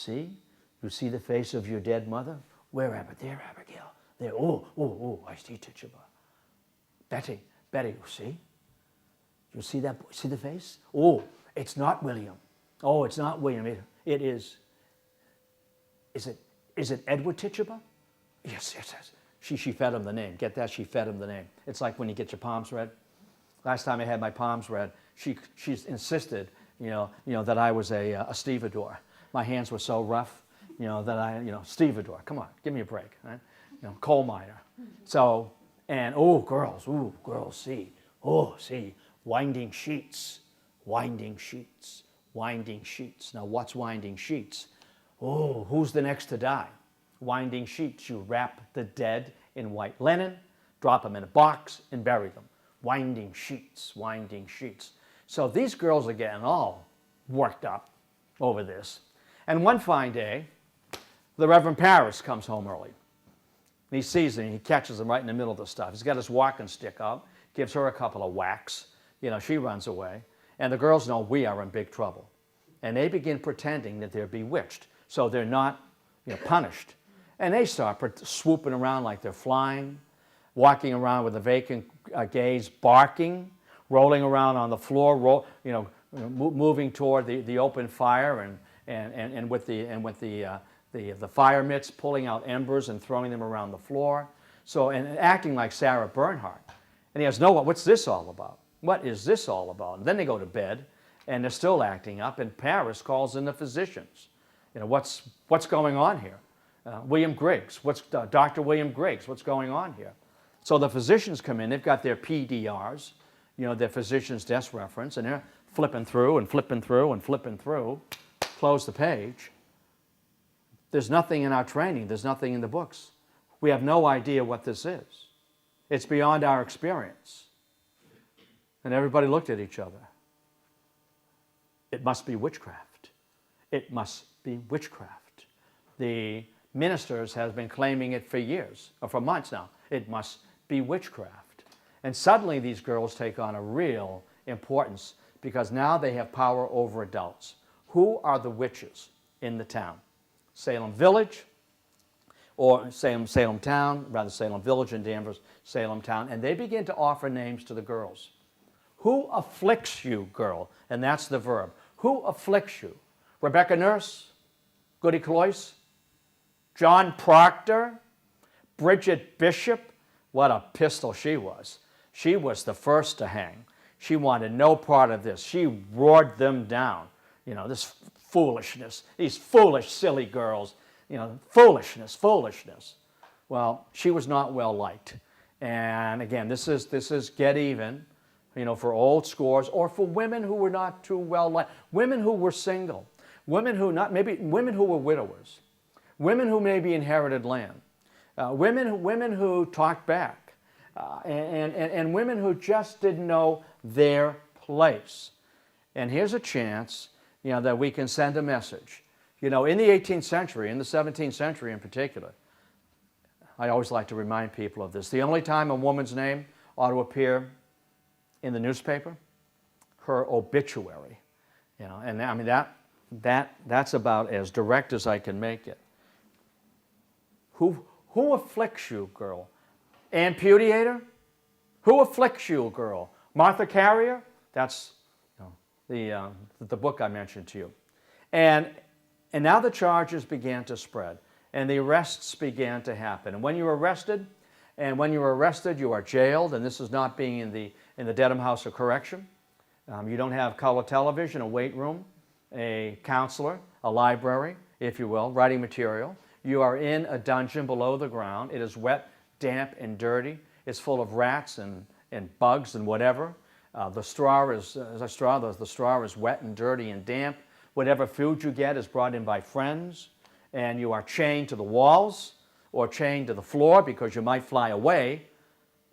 see the face of your dead mother? Where, there, Abigail. There, oh, I see Tituba. Betty, you see? You see that? See the face? Oh, it's not William. Oh, it's not William. It is. Is it Edward Tituba? Yes. She fed him the name. Get that? She fed him the name. It's like when you get your palms read. Last time I had my palms read, she insisted, that I was a stevedore. My hands were so rough, that I, stevedore. Come on, give me a break, right? Coal miner. So, and girls, see, winding sheets. Now, what's winding sheets? Oh, who's the next to die? Winding sheets. You wrap the dead in white linen, drop them in a box, and bury them. Winding sheets. So these girls are getting all worked up over this. And one fine day, the Reverend Parris comes home early. And he sees them, and he catches them right in the middle of the stuff. He's got his walking stick out, gives her a couple of whacks. She runs away. And the girls know we are in big trouble. And they begin pretending that they're bewitched, so they're not punished. And they start swooping around like they're flying, walking around with a vacant gaze, barking, rolling around on the floor, moving toward the open fire, and with the fire mitts, pulling out embers and throwing them around the floor. So, and acting like Sarah Bernhardt. And he goes, no, what's this all about? What is this all about? And then they go to bed, and they're still acting up, and Parris calls in the physicians. What's going on here? William Griggs, Dr. William Griggs, what's going on here? So the physicians come in, they've got their PDRs, their physician's desk reference, and they're flipping through, close the page. There's nothing in our training, there's nothing in the books. We have no idea what this is. It's beyond our experience. And everybody looked at each other. It must be witchcraft. It must be witchcraft. The ministers have been claiming it for years, or for months now. It must be witchcraft. And suddenly these girls take on a real importance because now they have power over adults. Who are the witches in the town? Salem Village, or Salem Town, rather Salem Village and Danvers, Salem Town, and they begin to offer names to the girls. Who afflicts you, girl? And that's the verb. Who afflicts you? Rebecca Nurse? Goody Cloyce? John Proctor? Bridget Bishop? What a pistol she was. She was the first to hang. She wanted no part of this. She roared them down. This foolishness, these foolish, silly girls, foolishness. Well, she was not well liked. And again, this is get even, for old scores, or for women who were not too well liked, women who were single, women who were widowers, women who maybe inherited land, women who talked back, and women who just didn't know their place. And here's a chance, that we can send a message. In the 18th century, in the 17th century in particular, I always like to remind people of this. The only time a woman's name ought to appear in the newspaper, her obituary. And I mean that's about as direct as I can make it. Who afflicts you, girl? Ann Putiator? Who afflicts you, girl? Martha Carrier? That's the book I mentioned to you. And now the charges began to spread, and the arrests began to happen. And when you're arrested, you are jailed, and this is not being in the Dedham House of Correction. You don't have color television, a weight room, a counselor, a library, if you will, writing material. You are in a dungeon below the ground. It is wet, damp, and dirty. It's full of rats and bugs and whatever. The straw is wet and dirty and damp. Whatever food you get is brought in by friends, and you are chained to the walls or chained to the floor because you might fly away,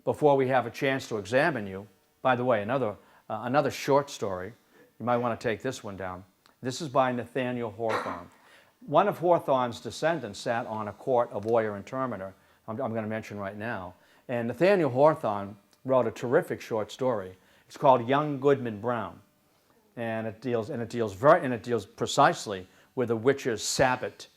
before we have a chance to examine you. By the way, another short story. You might want to take this one down. This is by Nathaniel Hawthorne. One of Hawthorne's descendants sat on a court of Oyer and Terminer, I'm going to mention right now. And Nathaniel Hawthorne wrote a terrific short story. It's called Young Goodman Brown. And it deals precisely with a witch's Sabbath.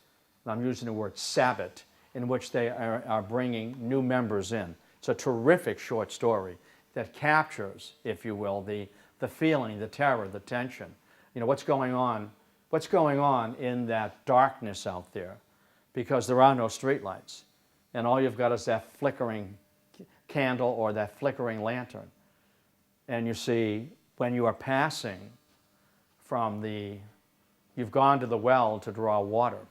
I'm using the word Sabbath, in which they are bringing new members in. It's a terrific short story that captures, if you will, the feeling, the terror, the tension. You know, what's going on in that darkness out there, because there are no streetlights, and all you've got is that flickering candle or that flickering lantern. And you see, when you are passing from you've gone to the well to draw water,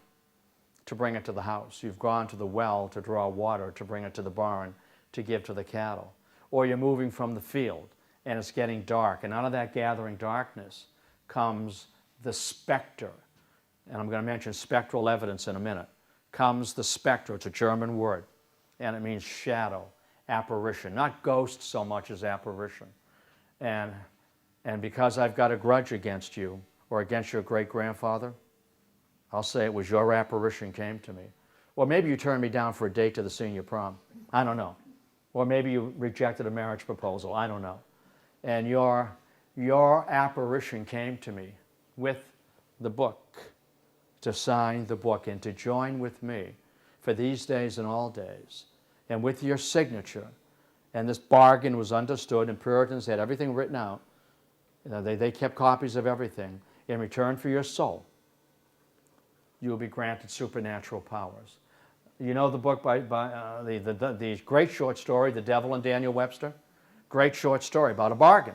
to bring it to the house. You've gone to the well to draw water, to bring it to the barn, to give to the cattle. Or you're moving from the field, and it's getting dark, and out of that gathering darkness comes the specter. And I'm going to mention spectral evidence in a minute. Comes the specter. It's a German word, and it means shadow, apparition. Not ghost so much as apparition. And because I've got a grudge against you, or against your great-grandfather, I'll say it was your apparition came to me. Or maybe you turned me down for a date to the senior prom. I don't know. Or maybe you rejected a marriage proposal. I don't know. And your apparition came to me with the book, to sign the book and to join with me for these days and all days, and with your signature. And this bargain was understood, and Puritans had everything written out. You know, they kept copies of everything. In return for your soul, you will be granted supernatural powers. You know the book by the great short story, The Devil and Daniel Webster? Great short story about a bargain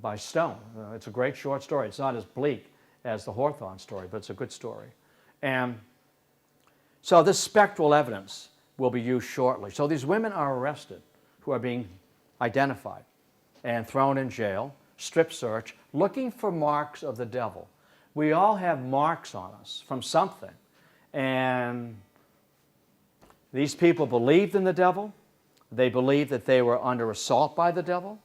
by Stone. It's a great short story. It's not as bleak as the Hawthorne story, but it's a good story. And so this spectral evidence will be used shortly. So these women are arrested who are being identified and thrown in jail, strip search, looking for marks of the devil. We all have marks on us from something. And these people believed in the devil. They believed that they were under assault by the devil.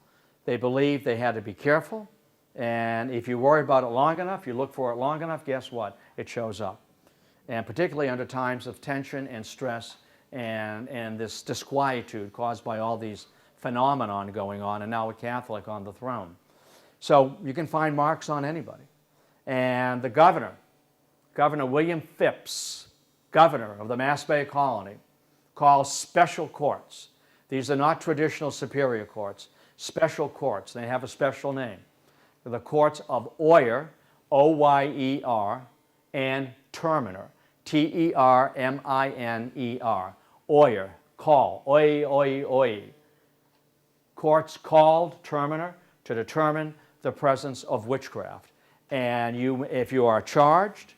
They believed they had to be careful. And if you worry about it long enough, you look for it long enough, guess what? It shows up. And particularly under times of tension and stress and this disquietude caused by all these phenomenon going on, and now a Catholic on the throne. So you can find marks on anybody. And the Governor William Phipps, governor of the Mass Bay Colony, calls special courts. These are not traditional superior courts, special courts. They have a special name. The courts of Oyer, O-Y-E-R, and Terminer, T-E-R-M-I-N-E-R. Oyer, call, oi, oi, oi. Courts called Terminer to determine the presence of witchcraft. And if you are charged,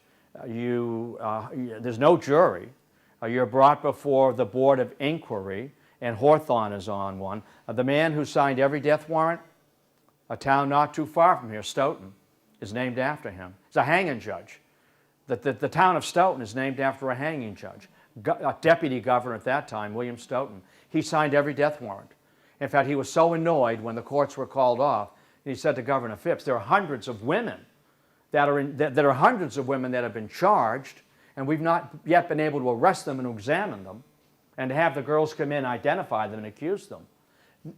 there's no jury. You're brought before the Board of Inquiry, and Hawthorne is on one. The man who signed every death warrant, a town not too far from here, Stoughton, is named after him. He's a hanging judge. The town of Stoughton is named after a hanging judge. A deputy governor at that time, William Stoughton, he signed every death warrant. In fact, he was so annoyed when the courts were called off, he said to Governor Phipps, there are hundreds of women that have been charged, and we've not yet been able to arrest them and examine them, and to have the girls come in, identify them, and accuse them.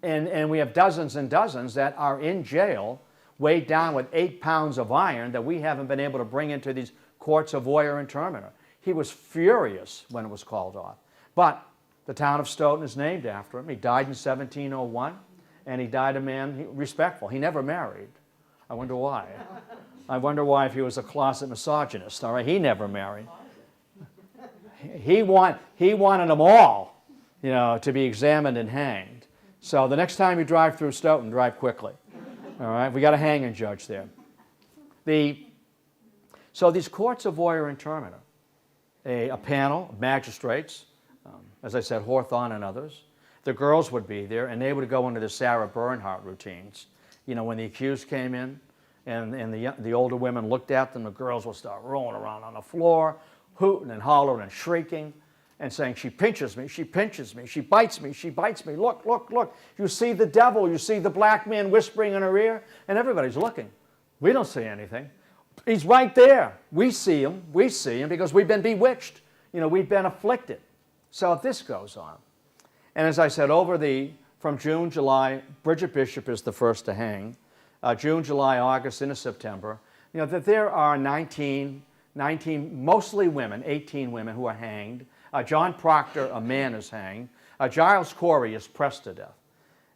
And we have dozens and dozens that are in jail, weighed down with 8 pounds of iron that we haven't been able to bring into these courts of Oyer and Terminer. He was furious when it was called off. But the town of Stoughton is named after him. He died in 1701, and he died a man respectful. He never married. I wonder why. I wonder why, if he was a closet misogynist. All right, he never married. He wanted them all, to be examined and hanged. So the next time you drive through Stoughton, drive quickly. All right, we got a hanging judge there. So these courts of Oyer and Terminer, a panel of magistrates, as I said, Hawthorne and others. The girls would be there, and they would go into the Sarah Bernhardt routines. When the accused came in, and the older women looked at them, the girls would start rolling around on the floor, hooting and hollering and shrieking. and saying, she pinches me, she pinches me, she bites me, she bites me. Look, look, look. You see the devil, you see the black man whispering in her ear, and everybody's looking. We don't see anything. He's right there. We see him because we've been bewitched. You know, we've been afflicted. So this goes on. And as I said, from June, July, Bridget Bishop is the first to hang. June, July, August, into September. You know, that there are 19, mostly women, 18 women who are hanged. John Proctor, a man, is hanged. Giles Corey is pressed to death.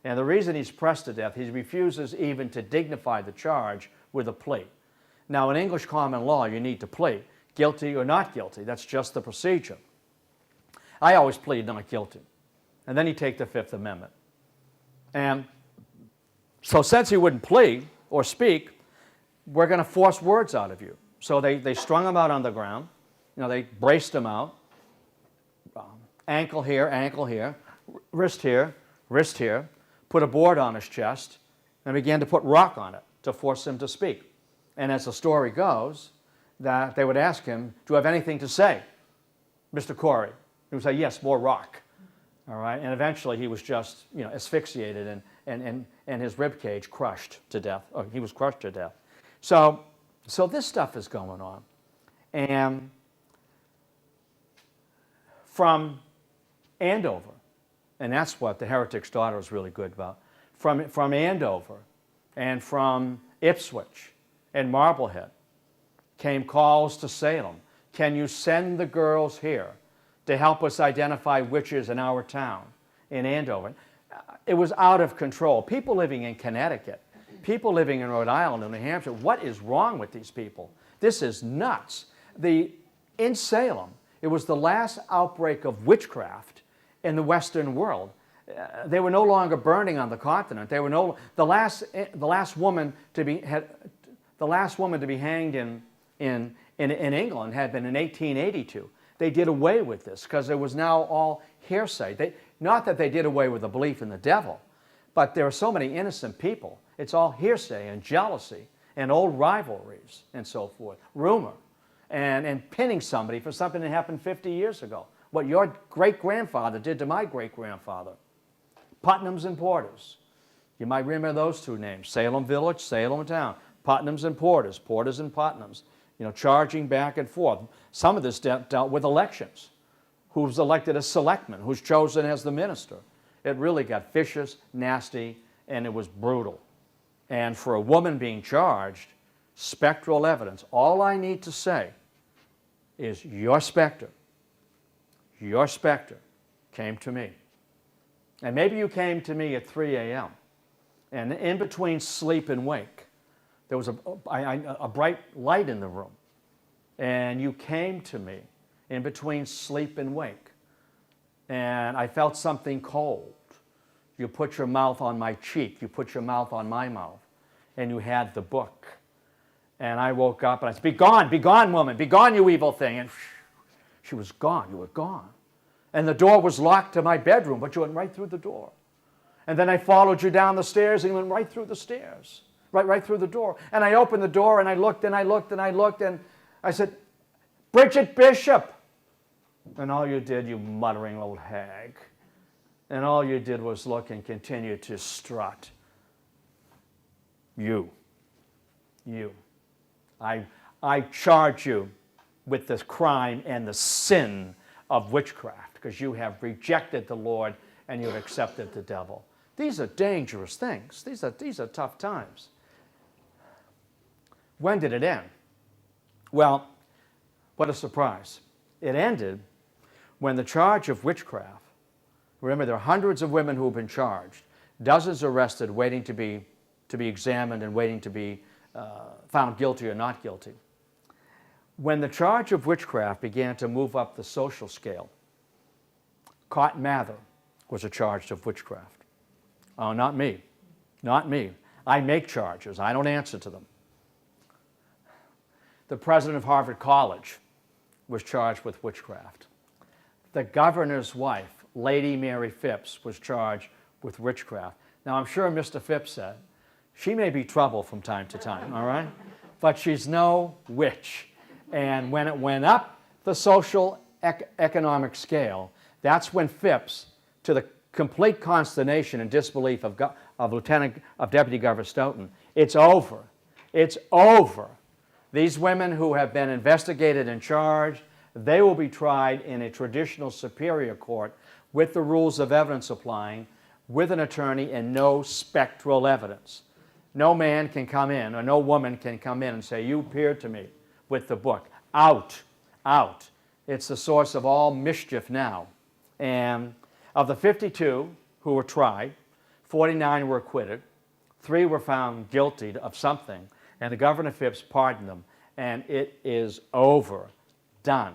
And the reason he's pressed to death, he refuses even to dignify the charge with a plea. Now, in English common law, you need to plead, guilty or not guilty. That's just the procedure. I always plead not guilty. And then you take the Fifth Amendment. And so since he wouldn't plead or speak, we're going to force words out of you. So they strung him out on the ground. You know, they braced him out. Ankle here, wrist here, put a board on his chest, and began to put rock on it to force him to speak. And as the story goes, that they would ask him, do you have anything to say, Mr. Corey? He would say, yes, more rock. All right? And eventually he was just, you know, asphyxiated and his rib cage crushed to death. Or he was crushed to death. So this stuff is going on. And from Andover, and that's what the Heretic's Daughter is really good about, from Andover and from Ipswich and Marblehead came calls to Salem. Can you send the girls here to help us identify witches in our town, in Andover? It was out of control. People living in Connecticut, people living in Rhode Island and New Hampshire, what is wrong with these people? This is nuts. In Salem, it was the last outbreak of witchcraft in the Western world. They were no longer burning on the continent. They were the last woman to be hanged in England had been in 1882. They did away with this because it was now all hearsay. Not that they did away with the belief in the devil, but there are so many innocent people. It's all hearsay and jealousy and old rivalries and so forth, rumor, and pinning somebody for something that happened 50 years ago. What your great-grandfather did to my great-grandfather. Putnams and Porters. You might remember those two names, Salem Village, Salem Town. Putnams and Porters, Porters and Putnams, you know, charging back and forth. Some of this dealt with elections. Who's elected as selectman, who's chosen as the minister. It really got vicious, nasty, and it was brutal. And for a woman being charged, spectral evidence, all I need to say is your specter came to me. And maybe you came to me at 3 a.m. And in between sleep and wake, there was a bright light in the room. And you came to me in between sleep and wake. And I felt something cold. You put your mouth on my cheek. You put your mouth on my mouth. And you had the book. And I woke up and I said, be gone, woman. Be gone, you evil thing. And she was gone. You were gone. And the door was locked to my bedroom, but you went right through the door. And then I followed you down the stairs and you went right through the stairs. Right through the door. And I opened the door and I looked and I looked and I looked and I said, Bridget Bishop. And all you did, you muttering old hag, and all you did was look and continue to strut. You. I charge you with the crime and the sin of witchcraft because you have rejected the Lord and you have accepted the devil. These are dangerous things. These are tough times. When did it end? Well, what a surprise. It ended when the charge of witchcraft, remember there are hundreds of women who have been charged, dozens arrested waiting to be examined and waiting to be found guilty or not guilty. When the charge of witchcraft began to move up the social scale, Cotton Mather was charged of witchcraft. Oh, not me. Not me. I make charges. I don't answer to them. The president of Harvard College was charged with witchcraft. The governor's wife, Lady Mary Phipps, was charged with witchcraft. Now, I'm sure Mr. Phipps said, she may be trouble from time to time, all right? But she's no witch. And when it went up the social economic scale, that's when Phipps, to the complete consternation and disbelief of Deputy Governor Stoughton, it's over. It's over. These women who have been investigated and charged, they will be tried in a traditional superior court with the rules of evidence applying, with an attorney and no spectral evidence. No man can come in, or no woman can come in and say, you appeared to me with the book. Out, out. It's the source of all mischief now. And of the 52 who were tried, 49 were acquitted, 3 were found guilty of something, and the Governor Phipps pardoned them, and it is over, done.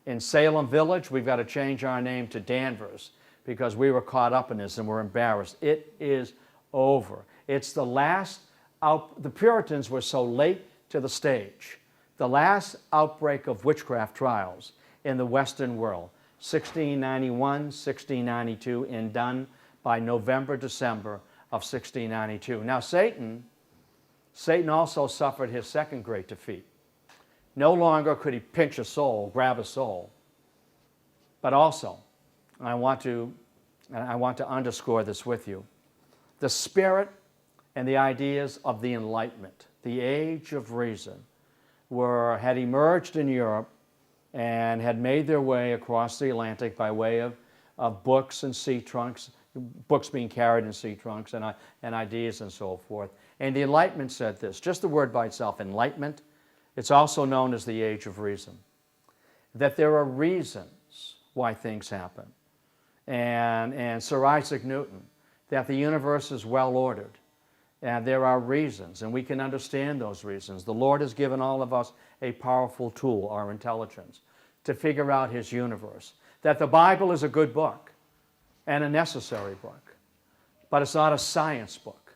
In Salem Village, we've got to change our name to Danvers because we were caught up in this and we're embarrassed. It is over. It's the last the Puritans were so late to the stage. The last outbreak of witchcraft trials in the Western world, 1691, 1692, and done by November, December of 1692. Now Satan also suffered his second great defeat. No longer could he pinch a soul, grab a soul, but also, and I want to underscore this with you, the spirit and the ideas of the Enlightenment, the age of reason, had emerged in Europe and had made their way across the Atlantic by way of books and sea trunks, books being carried in sea trunks and ideas and so forth. And the Enlightenment said this, just the word by itself, enlightenment, it's also known as the age of reason, that there are reasons why things happen. And Sir Isaac Newton, that the universe is well ordered, and there are reasons, and we can understand those reasons. The Lord has given all of us a powerful tool, our intelligence, to figure out His universe. That the Bible is a good book and a necessary book, but it's not a science book.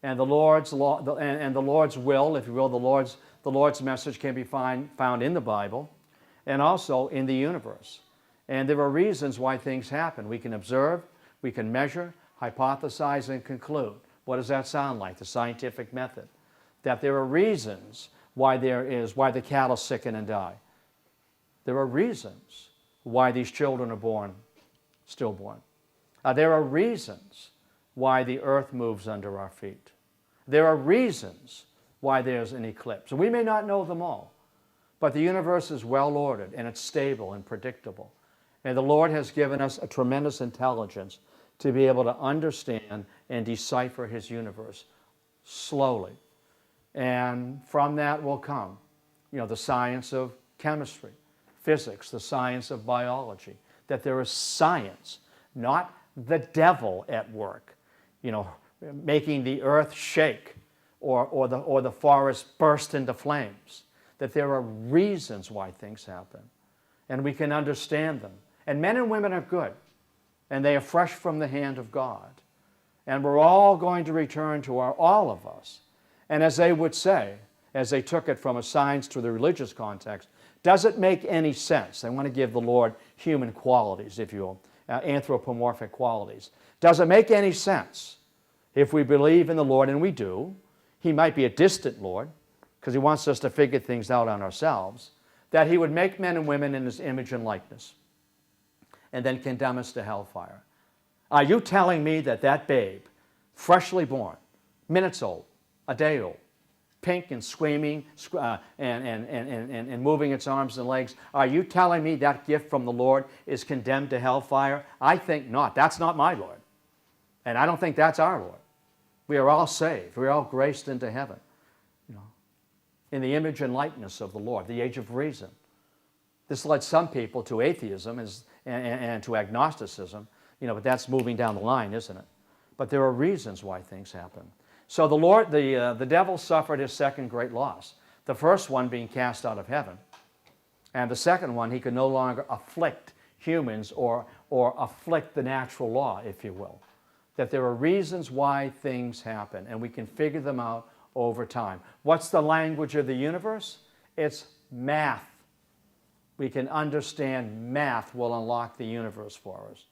And the Lord's law, and the Lord's will, if you will, the Lord's message can be found in the Bible and also in the universe. And there are reasons why things happen. We can observe, we can measure, hypothesize, and conclude. What does that sound like? The scientific method. That there are reasons why the cattle sicken and die. There are reasons why these children are born, stillborn. There are reasons why the earth moves under our feet. There are reasons why there's an eclipse. We may not know them all, but the universe is well ordered and it's stable and predictable. And the Lord has given us a tremendous intelligence to be able to understand and decipher His universe slowly. And from that will come, the science of chemistry, physics, the science of biology, that there is science, not the devil at work, making the earth shake or the forest burst into flames, that there are reasons why things happen, and we can understand them. And men and women are good, and they are fresh from the hand of God. And we're all going to return to all of us. And as they would say, as they took it from a science to the religious context, does it make any sense? They want to give the Lord human qualities, if you will, anthropomorphic qualities. Does it make any sense if we believe in the Lord, and we do? He might be a distant Lord, because He wants us to figure things out on ourselves, that He would make men and women in His image and likeness, and then condemn us to hellfire. Are you telling me that babe, freshly born, minutes old, a day old, pink and screaming and moving its arms and legs, are you telling me that gift from the Lord is condemned to hellfire? I think not. That's not my Lord. And I don't think that's our Lord. We are all saved. We are all graced into heaven, in the image and likeness of the Lord, the age of reason. This led some people to atheism and to agnosticism, but that's moving down the line, isn't it? But there are reasons why things happen. So the devil suffered his second great loss. The first one being cast out of heaven. And the second one, he could no longer afflict humans or afflict the natural law, if you will. That there are reasons why things happen, and we can figure them out over time. What's the language of the universe? It's math. We can understand math will unlock the universe for us.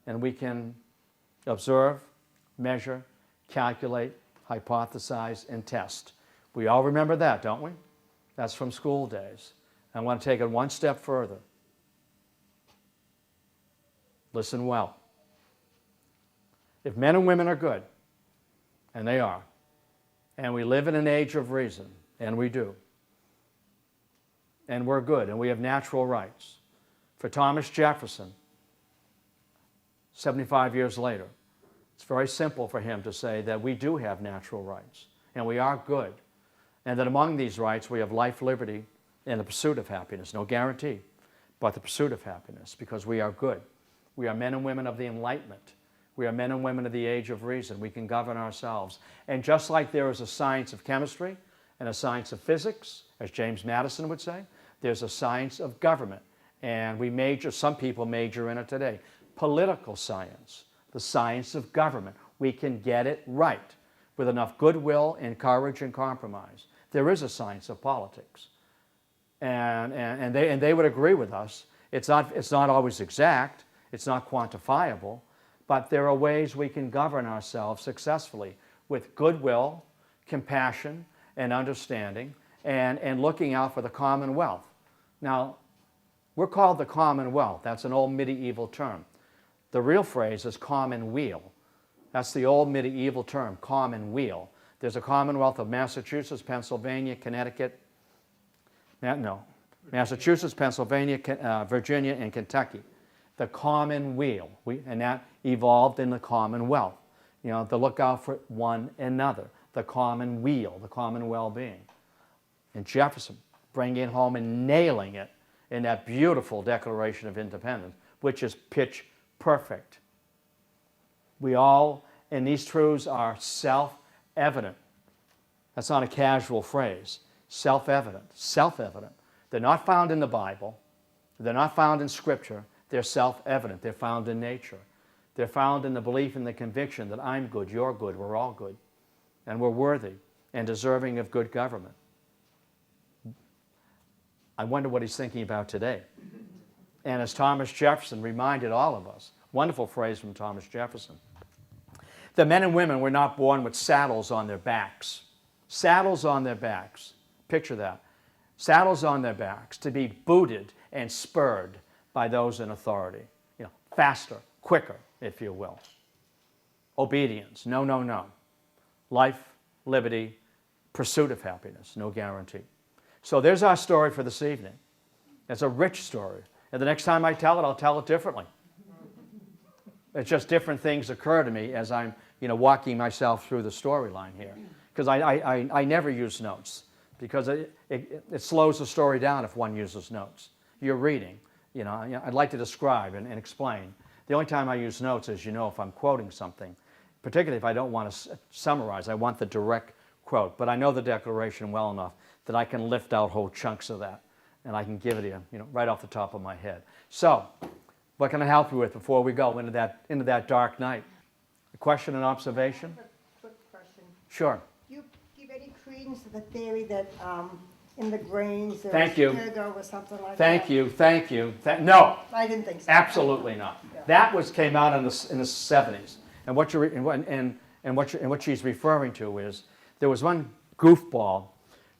And we can observe, measure, calculate, hypothesize, and test. We all remember that, don't we? That's from school days. I want to take it one step further. Listen well. If men and women are good, and they are, and we live in an age of reason, and we do, and we're good, and we have natural rights. For Thomas Jefferson, 75 years later, it's very simple for him to say that we do have natural rights, and we are good, and that among these rights we have life, liberty, and the pursuit of happiness. No guarantee, but the pursuit of happiness, because we are good. We are men and women of the Enlightenment. We are men and women of the age of reason. We can govern ourselves. And just like there is a science of chemistry and a science of physics, as James Madison would say, there's a science of government. And some people major in it today. Political science, the science of government. We can get it right with enough goodwill and courage and compromise. There is a science of politics. And they would agree with us. It's not always exact. It's not quantifiable. But there are ways we can govern ourselves successfully with goodwill, compassion, and understanding, and looking out for the commonwealth. Now, we're called the Commonwealth. That's an old medieval term. The real phrase is commonweal. That's the old medieval term, commonweal. There's a Commonwealth of Massachusetts, Pennsylvania, Connecticut, Massachusetts, Pennsylvania, Virginia, and Kentucky. The commonweal, and that evolved in the Commonwealth. You know, to look out for one another, the commonweal, the common well-being. And Jefferson bringing it home and nailing it in that beautiful Declaration of Independence, which is pitch perfect. And these truths are self-evident. That's not a casual phrase. Self-evident, self-evident. They're not found in the Bible. They're not found in Scripture. They're self-evident. They're found in nature. They're found in the belief and the conviction that I'm good, you're good, we're all good, and we're worthy and deserving of good government. I wonder what he's thinking about today. And as Thomas Jefferson reminded all of us, wonderful phrase from Thomas Jefferson, the men and women were not born with saddles on their backs. Saddles on their backs. Picture that. Saddles on their backs to be booted and spurred by those in authority. You know, faster, quicker, if you will. Obedience, no, no, no. Life, liberty, pursuit of happiness, no guarantee. So there's our story for this evening. It's a rich story. And the next time I tell it, I'll tell it differently. It's just different things occur to me as I'm walking myself through the storyline here. Because I never use notes, because it slows the story down if one uses notes. You're reading. I'd like to describe and explain. The only time I use notes is, if I'm quoting something, particularly if I don't want to summarize. I want the direct quote. But I know the Declaration well enough that I can lift out whole chunks of that, and I can give it to you, right off the top of my head. So, what can I help you with before we go into that dark night? A question and observation? A quick question. Sure. Do you give any credence to the theory that in the grains there's Thank you. or something like Thank that? you. No. I didn't think so. Absolutely not. Yeah. That came out in the 70s. And what she's referring to is there was one goofball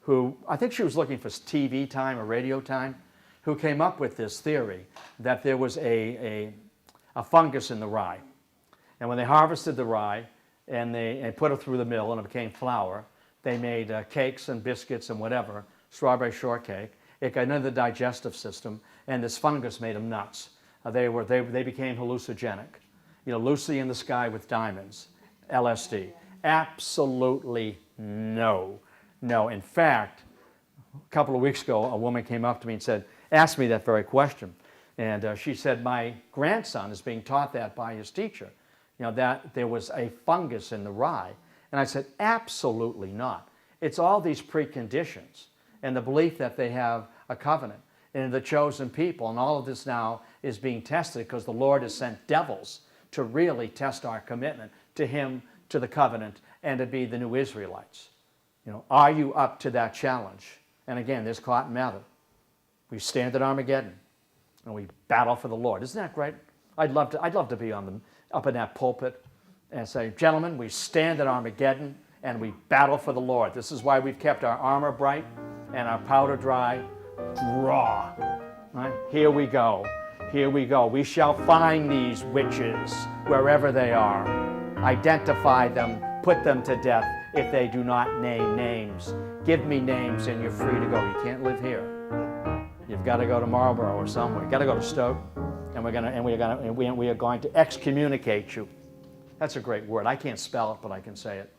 who, I think she was looking for TV time or radio time, who came up with this theory that there was a fungus in the rye. And when they harvested the rye and they put it through the mill and it became flour, they made cakes and biscuits and whatever, strawberry shortcake. It got into the digestive system, and this fungus made them nuts. They became hallucinogenic. Lucy in the Sky with Diamonds, LSD. Absolutely no. No. In fact, a couple of weeks ago, a woman came up to me and asked me that very question. And she said, my grandson is being taught that by his teacher, that there was a fungus in the rye. And I said, absolutely not. It's all these preconditions and the belief that they have a covenant and the chosen people. And all of this now is being tested because the Lord has sent devils to really test our commitment to Him, to the covenant, and to be the new Israelites. Are you up to that challenge? And again, there's cotton mather. We stand at Armageddon and we battle for the Lord. Isn't that great? I'd love to be up in that pulpit and say, gentlemen, we stand at Armageddon and we battle for the Lord. This is why we've kept our armor bright and our powder dry. Draw. Right? Here we go. Here we go. We shall find these witches wherever they are, identify them, put them to death if they do not name names. Give me names and you're free to go. You can't live here. You've got to go to Marlborough or somewhere. You've got to go to Stoke, and we are going to excommunicate you. That's a great word. I can't spell it, but I can say it.